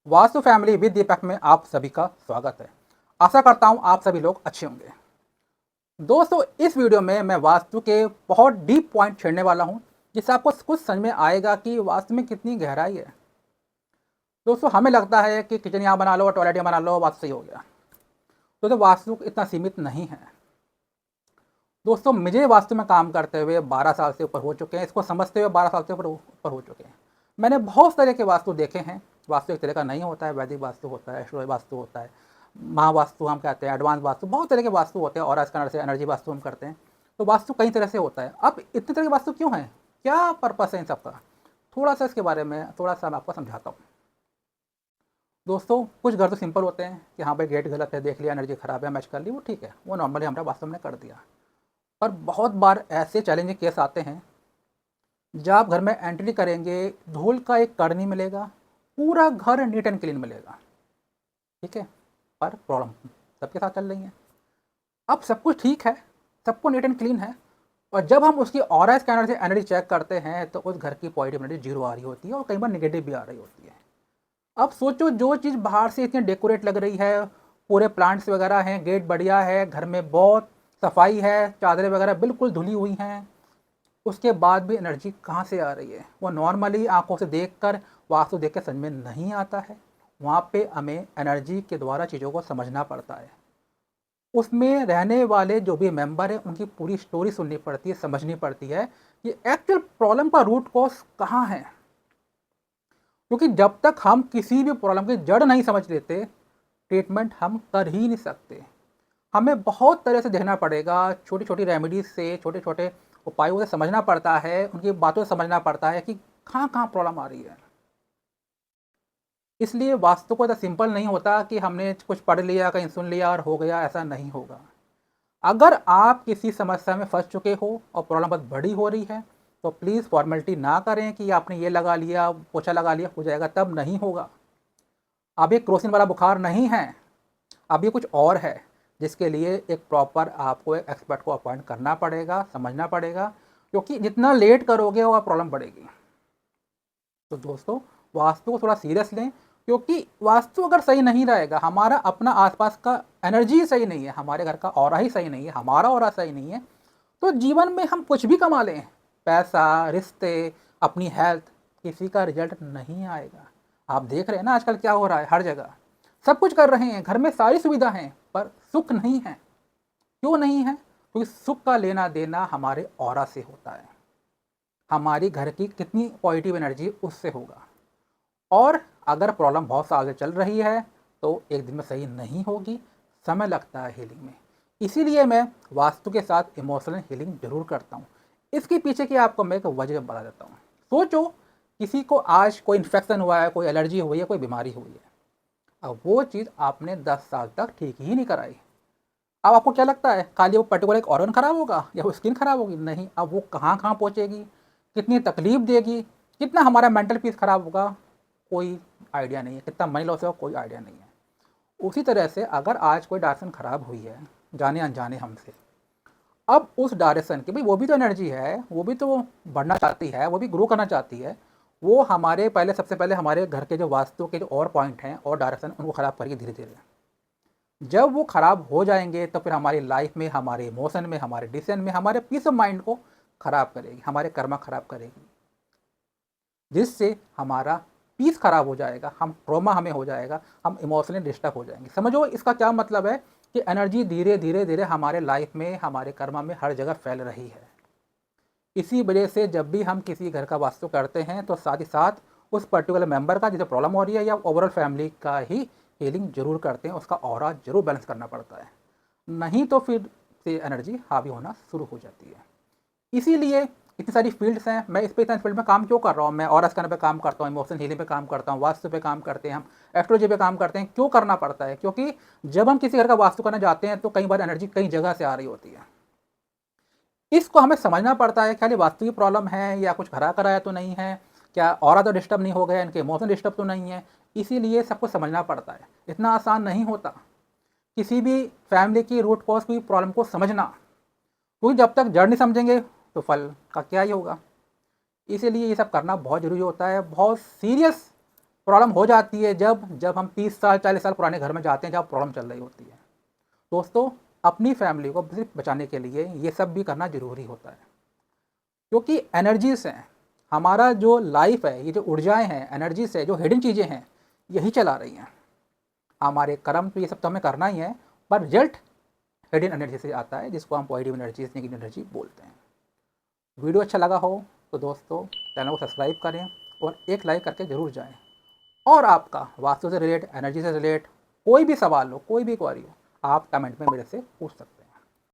Vastu family with दीपक में आप सभी का स्वागत है। आशा करता हूँ आप सभी लोग अच्छे होंगे। दोस्तों, इस वीडियो में मैं वास्तु के बहुत डीप पॉइंट छेड़ने वाला हूँ, जिससे आपको कुछ समझ में आएगा कि वास्तु में कितनी गहराई है। दोस्तों, हमें लगता है कि किचन यहाँ बना लो, टॉयलेट यहाँ बना लो, वास्तु सही हो गया। दोस्तों, वास्तु इतना सीमित नहीं है। दोस्तों, मुझे वास्तु में काम करते हुए 12 साल से ऊपर हो चुके हैं। इसको समझते हुए 12 साल से ऊपर हो चुके हैं। मैंने बहुत तरह के वास्तु देखे हैं। वास्तु एक तरह का नहीं होता है। वैदिक वास्तु होता है, एस्ट्रो वास्तु होता है, महावास्तु हम कहते हैं, एडवांस वास्तु, बहुत तरह के वास्तु होते हैं। और आज से एनर्जी वास्तु हम करते हैं। तो वास्तु कई तरह से होता है। अब इतने तरह के वास्तु क्यों हैं, क्या पर्पस है इन सबका, थोड़ा सा इसके बारे में थोड़ा सा मैं आपको समझाता हूँ। दोस्तों, कुछ घर तो सिंपल होते हैं कि हाँ भाई गेट गलत है, देख लिया, एनर्जी खराब है, मैच कर ली, वो ठीक है, वो नॉर्मली हमारा वास्तु में कर दिया। पर बहुत बार ऐसे चैलेंजिंग केस आते हैं जब आप घर में एंट्री करेंगे, धूल का एक कण नहीं मिलेगा, पूरा घर नीट एंड क्लीन मिलेगा। ठीक है, पर प्रॉब्लम सबके साथ चल रही है। अब सब कुछ ठीक है, सबको नीट एंड क्लीन है, और जब हम उसकी ऑरा स्कैनर से एनर्जी चेक करते हैं तो उस घर की पॉजिटिव एनर्जी जीरो आ रही होती है, और कई बार नेगेटिव भी आ रही होती है। अब सोचो, जो चीज़ बाहर से इतनी डेकोरेट लग रही है, पूरे प्लांट्स वगैरह हैं, गेट बढ़िया है, घर में बहुत सफाई है, चादरें वगैरह बिल्कुल धुली हुई हैं, उसके बाद भी एनर्जी कहाँ से आ रही है, वो नॉर्मली आंखों से देखकर, वास्तु देख के समझ में नहीं आता है। वहाँ पे हमें एनर्जी के द्वारा चीज़ों को समझना पड़ता है। उसमें रहने वाले जो भी मेंबर हैं उनकी पूरी स्टोरी सुननी पड़ती है, समझनी पड़ती है कि एक्चुअल प्रॉब्लम का रूट कॉज कहाँ है। क्योंकि जब तक हम किसी भी प्रॉब्लम की जड़ नहीं समझ लेते, ट्रीटमेंट हम कर ही नहीं सकते। हमें बहुत तरह से देखना पड़ेगा, छोटी छोटी रेमेडीज से, छोटे छोटे उपायों से समझना पड़ता है, उनकी बातों से समझना पड़ता है कि कहाँ कहाँ प्रॉब्लम आ रही है। इसलिए वास्तु को इतना सिंपल नहीं होता कि हमने कुछ पढ़ लिया, कहीं सुन लिया और हो गया, ऐसा नहीं होगा। अगर आप किसी समस्या में फंस चुके हो और प्रॉब्लम बहुत बड़ी हो रही है, तो प्लीज़ फॉर्मेलिटी ना करें कि आपने ये लगा लिया, पोछा लगा लिया, हो जाएगा, तब नहीं होगा। अब ये क्रोसिन वाला बुखार नहीं है, अब ये कुछ और है, जिसके लिए एक प्रॉपर आपको एक एक्सपर्ट को अपॉइंट करना पड़ेगा, समझना पड़ेगा, क्योंकि जितना लेट करोगे वो प्रॉब्लम बढ़ेगी। तो दोस्तों, वास्तु को थोड़ा सीरियस लें, क्योंकि वास्तु अगर सही नहीं रहेगा, हमारा अपना आसपास का एनर्जी सही नहीं है, हमारे घर का ऑरा ही सही नहीं है, हमारा ऑरा सही नहीं है, तो जीवन में हम कुछ भी कमा लें, पैसा, रिश्ते, अपनी हेल्थ, किसी का रिजल्ट नहीं आएगा। आप देख रहे हैं ना आजकल क्या हो रहा है, हर जगह सब कुछ कर रहे हैं, घर में सारी सुविधा है, पर सुख नहीं है। क्यों नहीं है? क्योंकि सुख का लेना देना हमारे ऑरा से होता है, हमारी घर की कितनी पॉजिटिव एनर्जी उससे होगा। और अगर प्रॉब्लम बहुत साल से चल रही है तो एक दिन में सही नहीं होगी, समय लगता है हीलिंग में। इसीलिए मैं वास्तु के साथ इमोशनल हीलिंग जरूर करता हूँ। इसके पीछे की आपको मैं एक वजह बता देता हूँ। सोचो, किसी को आज कोई इन्फेक्शन हुआ है, कोई एलर्जी हुई है, कोई बीमारी हुई है। अब वो चीज़ आपने 10 साल तक ठीक ही नहीं कराई। अब आपको क्या लगता है, खाली वो पर्टिकुलर एक ऑर्गन खराब होगा या वो स्किन खराब होगी? नहीं, अब वो कहाँ कहाँ पहुँचेगी, कितनी तकलीफ देगी, कितना हमारा मेंटल पीस खराब होगा, कोई आइडिया नहीं है। कितना मनी लॉस होगा, कोई आइडिया नहीं है। उसी तरह से अगर आज कोई डायरेक्शन खराब हुई है, जाने अनजाने हमसे, अब उस डायरेक्शन की, भाई वो भी तो एनर्जी है, वो भी तो बढ़ना चाहती है, वो भी ग्रो करना चाहती है। वो हमारे पहले, सबसे पहले हमारे घर के जो वास्तु के जो और पॉइंट हैं और डायरेक्शन, उनको ख़राब करेगी धीरे धीरे। जब वो ख़राब हो जाएंगे तो फिर हमारी लाइफ में, हमारे इमोशन में, हमारे डिसीजन में, हमारे पीस ऑफ माइंड को ख़राब करेगी, हमारे कर्मा ख़राब करेगी, जिससे हमारा पीस खराब हो जाएगा, हम ट्रॉमा हमें हो जाएगा, हम इमोशनली डिस्टर्ब हो जाएंगे। समझो इसका क्या मतलब है, कि एनर्जी धीरे धीरे धीरे हमारे लाइफ में, हमारे कर्मा में हर जगह फैल रही है। इसी वजह से जब भी हम किसी घर का वास्तु करते हैं तो साथ ही साथ उस पर्टिकुलर मेंबर का जो प्रॉब्लम हो रही है या ओवरऑल फैमिली का ही हीलिंग जरूर करते हैं, उसका ऑरा जरूर बैलेंस करना पड़ता है। नहीं तो फिर से एनर्जी हावी होना शुरू हो जाती है। इसीलिए इतनी सारी फील्ड्स हैं। मैं इस पे इतना फील्ड में काम क्यों कर रहा हूँ? मैं ऑरा स्कैनर पे काम करता हूँ, इमोशन हीलिंग पे काम करता हूँ, वास्तु पे काम करते हैं हम, एस्ट्रोलॉजी पे काम करते हैं। क्यों करना पड़ता है? क्योंकि जब हम किसी घर का वास्तु करने जाते हैं तो कई बार एनर्जी कई जगह से आ रही होती है। इसको हमें समझना पड़ता है, खाली वास्तु की प्रॉब्लम है या कुछ खरा कराया तो नहीं है, क्या ऑरा तो डिस्टर्ब नहीं हो गया, इनके इमोशन डिस्टर्ब तो नहीं है। इसीलिए सबको समझना पड़ता है, इतना आसान नहीं होता किसी भी फैमिली की रूट कॉज की प्रॉब्लम को समझना, क्योंकि जब तक जड़ नहीं समझेंगे तो फल का क्या ही होगा। इसीलिए ये सब करना बहुत ज़रूरी होता है। बहुत सीरियस प्रॉब्लम हो जाती है जब हम 30 साल 40 साल पुराने घर में जाते हैं जहाँ प्रॉब्लम चल रही होती है। दोस्तों, अपनी फैमिली को सिर्फ बचाने के लिए ये सब भी करना ज़रूरी होता है, क्योंकि एनर्जीज हैं, हमारा जो लाइफ है, ये जो ऊर्जाएं हैं, एनर्जीज है, जो हिडन चीज़ें हैं, यही चला रही हैं। हमारे कर्म तो ये सब तो हमें करना ही है, पर रिजल्ट हिडन एनर्जी से आता है, जिसको हम पॉजिटिव एनर्जी, नेगेटिव एनर्जी बोलते हैं। वीडियो अच्छा लगा हो तो दोस्तों चैनल को सब्सक्राइब करें और एक लाइक करके ज़रूर जाएं। और आपका वास्तु से रिलेट, एनर्जी से रिलेट कोई भी सवाल हो, कोई भी क्वारी हो, आप कमेंट में मेरे से पूछ सकते हैं।